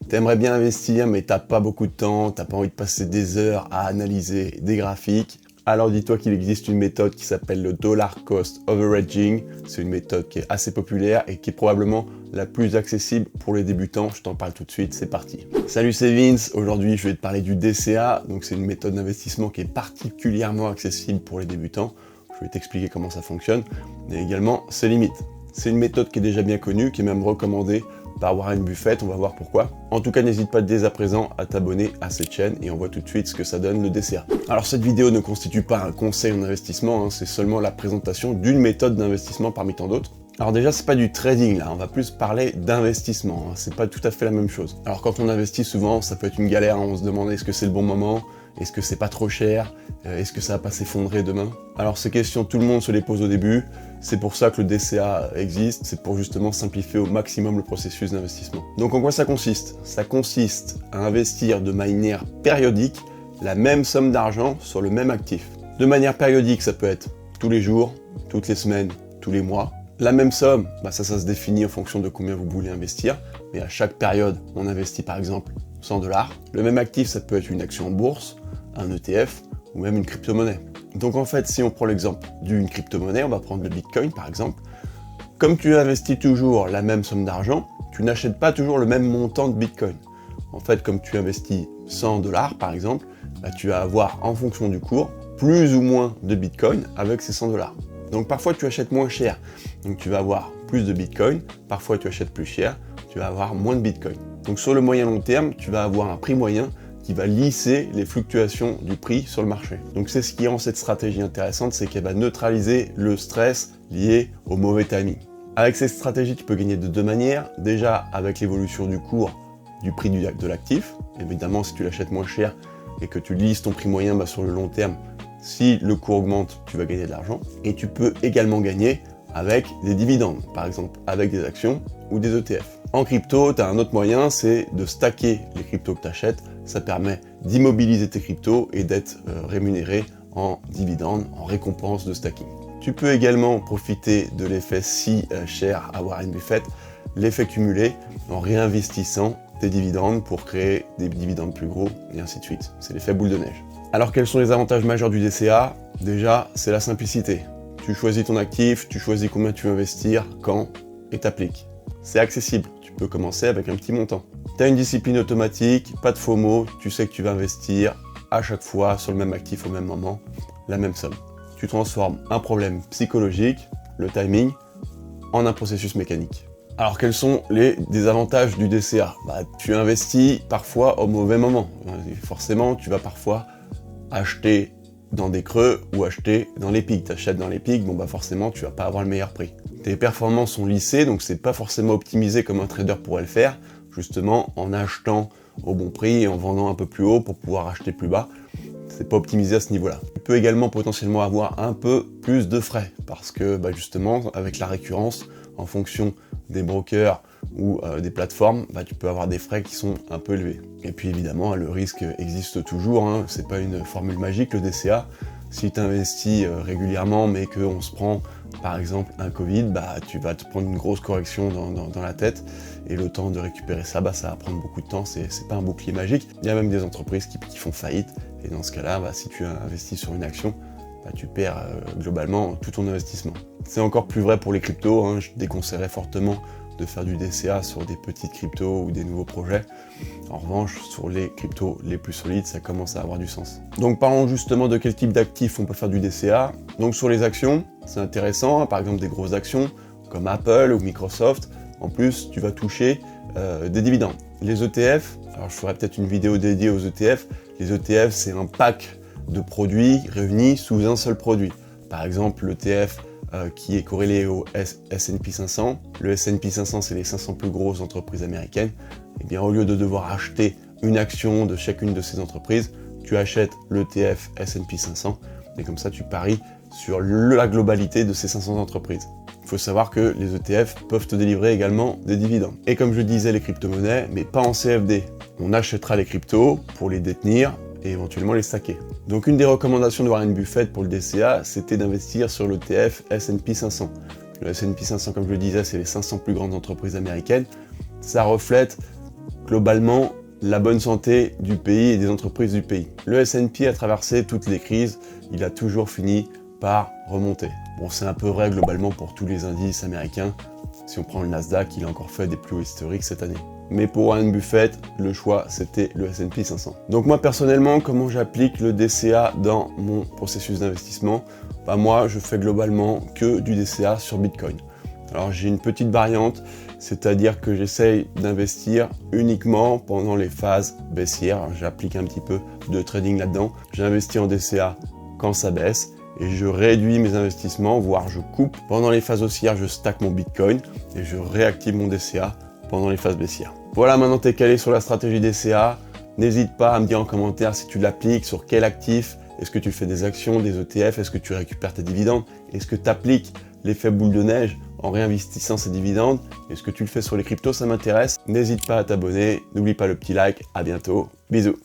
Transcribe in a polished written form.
T'aimerais bien investir, mais t'as pas beaucoup de temps, t'as pas envie de passer des heures à analyser des graphiques. Alors dis-toi qu'il existe une méthode qui s'appelle le Dollar Cost Averaging. C'est une méthode qui est assez populaire et qui est probablement la plus accessible pour les débutants. Je t'en parle tout de suite, c'est parti. Salut, c'est Vince. Aujourd'hui, je vais te parler du DCA. Donc c'est une méthode d'investissement qui est particulièrement accessible pour les débutants. Je vais t'expliquer comment ça fonctionne, mais également ses limites. C'est une méthode qui est déjà bien connue, qui est même recommandée par Warren Buffett, on va voir pourquoi. En tout cas, n'hésite pas dès à présent à t'abonner à cette chaîne et on voit tout de suite ce que ça donne le DCA. Alors cette vidéo ne constitue pas un conseil en investissement, c'est seulement la présentation d'une méthode d'investissement parmi tant d'autres. Alors déjà, c'est pas du trading là, on va plus parler d'investissement, c'est pas tout à fait la même chose. Alors quand on investit souvent, ça peut être une galère, on se demande est-ce que c'est le bon moment, est-ce que c'est pas trop cher, est-ce que ça va pas s'effondrer demain? Alors ces questions, tout le monde se les pose au début, c'est pour ça que le DCA existe, c'est pour justement simplifier au maximum le processus d'investissement. Donc en quoi ça consiste? Ça consiste à investir de manière périodique la même somme d'argent sur le même actif. De manière périodique, ça peut être tous les jours, toutes les semaines, tous les mois. La même somme, ça se définit en fonction de combien vous voulez investir, mais à chaque période, on investit par exemple 100 $. Le même actif, ça peut être une action en bourse, un ETF ou même une crypto-monnaie. Donc en fait, si on prend l'exemple d'une crypto-monnaie, on va prendre le Bitcoin par exemple. Comme tu investis toujours la même somme d'argent, tu n'achètes pas toujours le même montant de Bitcoin. En fait, comme tu investis 100 $ par exemple, tu vas avoir en fonction du cours plus ou moins de Bitcoin avec ces 100 $. Donc parfois tu achètes moins cher, donc tu vas avoir plus de Bitcoin, parfois tu achètes plus cher, tu vas avoir moins de Bitcoin. Donc sur le moyen long terme, tu vas avoir un prix moyen qui va lisser les fluctuations du prix sur le marché. Donc c'est ce qui rend cette stratégie intéressante, c'est qu'elle va neutraliser le stress lié au mauvais timing. Avec cette stratégie, tu peux gagner de deux manières. Déjà avec l'évolution du cours du prix de l'actif. Évidemment, si tu l'achètes moins cher et que tu lisses ton prix moyen sur le long terme, si le cours augmente, tu vas gagner de l'argent. Et tu peux également gagner avec des dividendes, par exemple avec des actions ou des ETF. En crypto, tu as un autre moyen, c'est de stacker les cryptos que tu achètes. Ça permet d'immobiliser tes cryptos et d'être rémunéré en dividendes, en récompense de stacking. Tu peux également profiter de l'effet si cher à Warren Buffett, l'effet cumulé, en réinvestissant tes dividendes pour créer des dividendes plus gros, et ainsi de suite. C'est l'effet boule de neige. Alors quels sont les avantages majeurs du DCA? Déjà, c'est la simplicité. Tu choisis ton actif, tu choisis combien tu veux investir, quand, et t'appliques. C'est accessible, tu peux commencer avec un petit montant. Tu as une discipline automatique, pas de FOMO, tu sais que tu vas investir à chaque fois sur le même actif au même moment, la même somme. Tu transformes un problème psychologique, le timing, en un processus mécanique. Alors quels sont les désavantages du DCA? Tu investis parfois au mauvais moment. Forcément, tu vas parfois acheter dans des creux ou acheter dans les pics. Tu achètes dans les pics, forcément tu vas pas avoir le meilleur prix. Tes performances sont lissées, donc c'est pas forcément optimisé comme un trader pourrait le faire, justement en achetant au bon prix et en vendant un peu plus haut pour pouvoir acheter plus bas. C'est pas optimisé à ce niveau-là. Tu peux également potentiellement avoir un peu plus de frais, parce que justement, avec la récurrence, en fonction des brokers ou des plateformes, tu peux avoir des frais qui sont un peu élevés. Et puis évidemment, le risque existe toujours, c'est pas une formule magique le DCA. Si tu investis régulièrement mais qu'on se prend par exemple un Covid, tu vas te prendre une grosse correction dans la tête et le temps de récupérer ça, ça va prendre beaucoup de temps, c'est pas un bouclier magique. Il y a même des entreprises qui font faillite et dans ce cas-là, si tu investis sur une action, tu perds globalement tout ton investissement. C'est encore plus vrai pour les cryptos, je te déconseillerais fortement de faire du DCA sur des petites cryptos ou des nouveaux projets. En revanche, sur les cryptos les plus solides, ça commence à avoir du sens. Donc parlons justement de quel type d'actifs on peut faire du DCA. Donc sur les actions, c'est intéressant, par exemple des grosses actions comme Apple ou Microsoft. En plus, tu vas toucher des dividendes. Les ETF, alors je ferai peut-être une vidéo dédiée aux ETF. Les ETF, c'est un pack de produits réunis sous un seul produit. Par exemple, l'ETF qui est corrélé au S&P 500. Le S&P 500, c'est les 500 plus grosses entreprises américaines. Et bien, au lieu de devoir acheter une action de chacune de ces entreprises, tu achètes l'ETF S&P 500 et comme ça, tu paries sur la globalité de ces 500 entreprises. Il faut savoir que les ETF peuvent te délivrer également des dividendes. Et comme je disais, les crypto-monnaies, mais pas en CFD. On achètera les cryptos pour les détenir et éventuellement les stacker. Donc une des recommandations de Warren Buffett pour le DCA, c'était d'investir sur l'ETF S&P 500. Le S&P 500, comme je le disais, c'est les 500 plus grandes entreprises américaines. Ça reflète globalement la bonne santé du pays et des entreprises du pays. Le S&P a traversé toutes les crises, il a toujours fini par remonter. Bon, c'est un peu vrai globalement pour tous les indices américains. Si on prend le Nasdaq, il a encore fait des plus hauts historiques cette année. Mais pour Warren Buffett, le choix c'était le S&P 500. Donc moi personnellement, comment j'applique le DCA dans mon processus d'investissement? Moi je fais globalement que du DCA sur Bitcoin. Alors j'ai une petite variante, c'est-à-dire que j'essaye d'investir uniquement pendant les phases baissières. J'applique un petit peu de trading là-dedans. J'investis en DCA quand ça baisse et je réduis mes investissements, voire je coupe. Pendant les phases haussières, je stack mon Bitcoin et je réactive mon DCA pendant les phases baissières. Voilà, maintenant tu es calé sur la stratégie DCA. N'hésite pas à me dire en commentaire si tu l'appliques, sur quel actif. Est-ce que tu fais des actions, des ETF? Est-ce que tu récupères tes dividendes? Est-ce que tu appliques l'effet boule de neige en réinvestissant ces dividendes? Est-ce que tu le fais sur les cryptos? Ça m'intéresse. N'hésite pas à t'abonner. N'oublie pas le petit like. À bientôt. Bisous.